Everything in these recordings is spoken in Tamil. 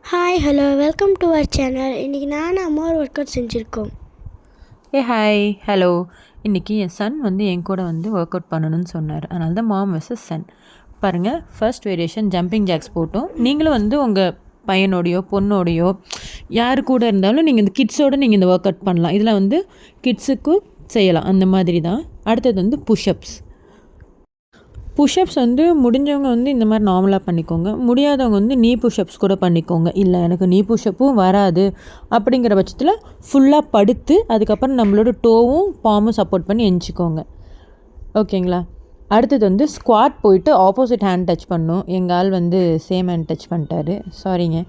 Hi hello welcome to our channel. இன்றைக்கி நானும் அம்மா ஒரு ஒர்க் அவுட் செஞ்சுருக்கோம். Hi hello. இன்றைக்கி என் சன் என் கூட ஒர்க் அவுட் பண்ணணும்னு சொன்னார். அதனால தான் மாம் வெர்சஸ் சன். பாருங்கள், ஃபர்ஸ்ட் வேரியேஷன் ஜம்பிங் ஜாக்ஸ் போட்டோம். நீங்களும் உங்கள் பையனோடையோ பொண்ணோடையோ யார் கூட இருந்தாலும் நீங்கள் இந்த கிட்ஸோடு நீங்கள் இந்த ஒர்க் அவுட் பண்ணலாம். இதில் கிட்ஸுக்கும் செய்யலாம், அந்த மாதிரி தான். அடுத்தது புஷ்அப்ஸ். புஷ்அப்ஸ் முடிஞ்சவங்க இந்த மாதிரி நார்மலாக பண்ணிக்கோங்க. முடியாதவங்க நீ புஷ்அப்ஸ் கூட பண்ணிக்கோங்க. இல்லை எனக்கு நீ புஷ்அப்பும் வராது அப்படிங்கிற பட்சத்தில் ஃபுல்லாக படுத்து அதுக்கப்புறம் நம்மளோட டோவும் பாமும் சப்போர்ட் பண்ணி எஞ்சிக்கோங்க. ஓகேங்களா? அடுத்தது ஸ்குவாட் போயிட்டு ஆப்போசிட் ஹேண்ட் டச் பண்ணும். எங்கள் ஆள் சேம் ஹேண்ட் டச் பண்ணிட்டாரு, சாரிங்க.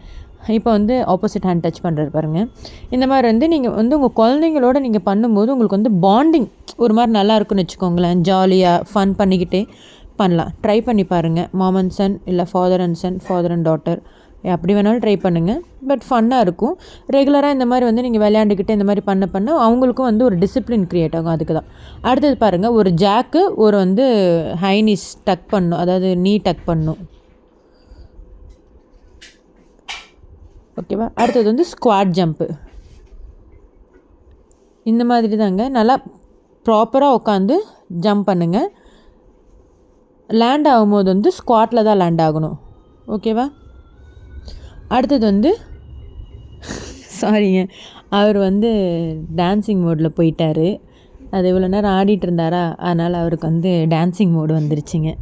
இப்போ ஆப்போசிட் ஹேண்ட் டச் பண்ணுறாரு பாருங்கள். இந்த மாதிரி நீங்கள் உங்கள் குழந்தைங்களோட நீங்கள் பண்ணும்போது உங்களுக்கு பாண்டிங் ஒரு மாதிரி நல்லா இருக்குன்னு வச்சுக்கோங்களேன். ஜாலியாக ஃபன் பண்ணிக்கிட்டே பண்ணலாம். ட்ரை பண்ணி பாருங்கள். மாம் அண்ட் சன், இல்லை father and son, father and daughter, அப்படி வேணாலும் ட்ரை பண்ணுங்கள். பட் ஃபன்னாக இருக்கும். ரெகுலராக இந்த மாதிரி நீங்கள் விளையாண்டுக்கிட்டு இந்த மாதிரி பண்ண அவங்களுக்கும் ஒரு டிசிப்ளின் க்ரியேட் ஆகும். அதுக்கு தான். அடுத்தது பாருங்கள், ஒரு ஜாக்கு ஒரு ஹைனிஸ் டக் பண்ணும், அதாவது நீ டக் பண்ணும். ஓகேவா? அடுத்தது ஸ்குவாட் ஜம்ப்பு. இந்த மாதிரி தாங்க. நல்லா ப்ராப்பராக உட்காந்து ஜம்ப் பண்ணுங்கள். லேண்ட் ஆகும்போது ஸ்குவாட்டில் தான் லேண்ட் ஆகணும். ஓகேவா? அடுத்தது சாரிங்க, அவர் டான்ஸிங் மோடில் போயிட்டார். அது இவ்வளோ நேரம் ஆடிட்டு இருந்தாரா, அதனால் அவருக்கு டான்ஸிங் மோடு வந்துருச்சுங்க.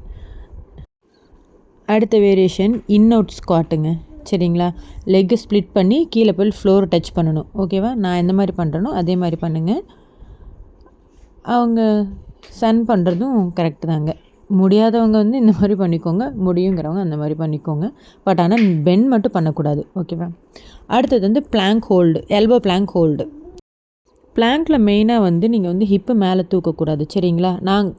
அடுத்த வேரியேஷன் இன் அவுட் ஸ்குவாட்டுங்க. சரிங்களா? லெக்கு ஸ்ப்ளிட் பண்ணி கீழே போய் ஃப்ளோர் டச் பண்ணணும். ஓகேவா? நான் எந்த மாதிரி பண்ணுறேனோ அதே மாதிரி பண்ணுங்கள். அவங்க சன் பண்ணுறதும் கரெக்டு தாங்க. முடியாதவங்க இந்த மாதிரி பண்ணிக்கோங்க, முடியுங்கிறவங்க அந்த மாதிரி பண்ணிக்கோங்க. பட் ஆனால் பெண்ட் மட்டும் பண்ணக்கூடாது. ஓகேவா? அடுத்தது plank hold, elbow plank hold. பிளாங்க்கில் மெயினாக நீங்கள் ஹிப்பு மேலே தூக்கக்கூடாது. சரிங்களா? நான்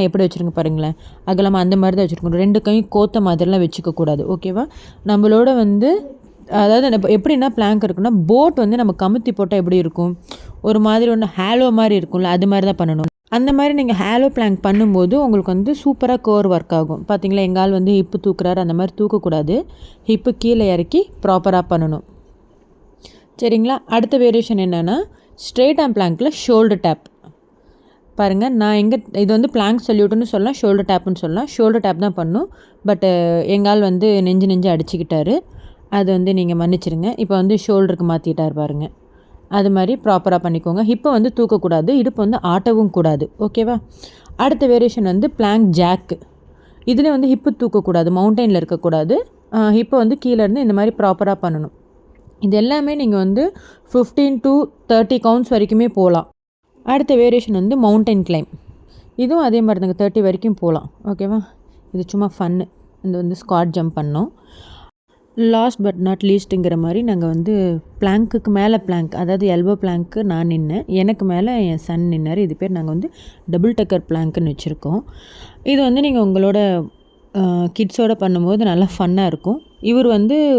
எப்படி வச்சுருங்க பாருங்களேன், அகலமாக அந்த மாதிரி தான் வச்சுருக்கணும். 2 கையும் கோத்த மாதிரிலாம் வச்சுக்கக்கூடாது. ஓகேவா? நம்மளோட அதாவது எப்படின்னா பிளாங்க் இருக்குன்னா, போட் நம்ம கமுத்தி போட்டால் எப்படி இருக்கும், ஒரு மாதிரி ஹேலோ மாதிரி இருக்கும்ல, அது மாதிரி தான் பண்ணணும். அந்த மாதிரி நீங்கள் ஹேலோ பிளாங்க் பண்ணும்போது உங்களுக்கு சூப்பராக கோர் ஒர்க் ஆகும். பார்த்தீங்களா? எங்கள் ஆள் ஹிப்பு தூக்குறாரு, அந்த மாதிரி தூக்கக்கூடாது. ஹிப்பு கீழே இறக்கி ப்ராப்பராக பண்ணணும். சரிங்களா? அடுத்த வேரியேஷன் என்னென்னா, ஸ்ட்ரெயிட் ஆம் பிளாங்க்கில் ஷோல்டர் டேப். பாருங்கள், நான் இது பிளாங்க் சல்யூட்டுன்னு சொல்லலாம், ஷோல்டர் டேப்புன்னு சொல்லலாம். ஷோல்டர் டேப் தான் பண்ணும். பட் எங்கள் ஆள் நெஞ்சு அடிச்சுக்கிட்டாரு. அது நீங்கள் மன்னிச்சிருங்க. இப்போ ஷோல்டருக்கு மாற்றிட்டார் பாருங்கள். அது மாதிரி ப்ராப்பராக பண்ணிக்கோங்க. ஹிப்பை தூக்கக்கூடாது, இடுப்பு ஆட்டவும் கூடாது. ஓகேவா? அடுத்த வேரியேஷன் பிளாங்க் ஜாக்கு. இதில் ஹிப்பு தூக்கக்கூடாது, மவுண்டெயினில் இருக்கக்கூடாது. ஹிப்பை கீழேருந்து இந்த மாதிரி ப்ராப்பராக பண்ணணும். இது எல்லாமே நீங்கள் 15 to 30 கவுண்ட்ஸ் வரைக்குமே போகலாம். அடுத்த வேரியேஷன் மவுண்டைன் கிளைம். இதுவும் அதே மாதிரி தாங்க, 30 வரைக்கும் போகலாம். ஓகேவா? இது சும்மா ஃபன்னு. இது ஸ்குவாட் ஜம்ப் பண்ணோம். லாஸ்ட் பட் நாட் லீஸ்ட்டுங்கிற மாதிரி நாங்கள் பிளாங்க்குக்கு மேலே பிளாங்க், அதாவது எல்போ பிளாங்க்கு நான் நின்னேன், எனக்கு மேலே என் சன் நின்னார். இது பேர் நாங்கள் டபுள் டக்கர் பிளாங்க்குன்னு வச்சுருக்கோம். இது நீங்கள் உங்களோட கிட்ஸோடு பண்ணும்போது நல்லா ஃபன்னாக இருக்கும். இவர்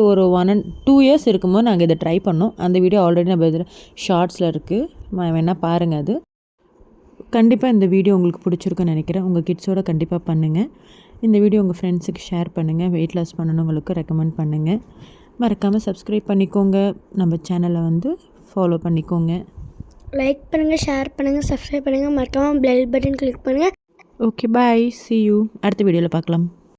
ஒரு 1 and 2 years இருக்கும்போது நாங்கள் இதை ட்ரை பண்ணோம். அந்த வீடியோ ஆல்ரெடி நம்ம இதில் ஷார்ட்ஸில் இருக்குது, வேணால் பாருங்கள். அது கண்டிப்பாக இந்த வீடியோ உங்களுக்கு பிடிச்சிருக்குன்னு நினைக்கிறேன். உங்கள் கிட்ஸோடு கண்டிப்பாக பண்ணுங்கள். இந்த வீடியோ உங்கள் ஃப்ரெண்ட்ஸுக்கு ஷேர் பண்ணுங்கள். வெயிட் லாஸ் பண்ணணுங்களுக்கு ரெக்கமெண்ட் பண்ணுங்கள். மறக்காமல் சப்ஸ்கிரைப் பண்ணிக்கோங்க. நம்ம சேனலை ஃபாலோ பண்ணிக்கோங்க. லைக் பண்ணுங்கள், ஷேர் பண்ணுங்கள், சப்ஸ்கிரைப் பண்ணுங்கள். மறக்காமல் பெல் பட்டன் கிளிக் பண்ணுங்கள். Okay, bye, see you. அடுத்த வீடியோவில் பார்க்கலாம்.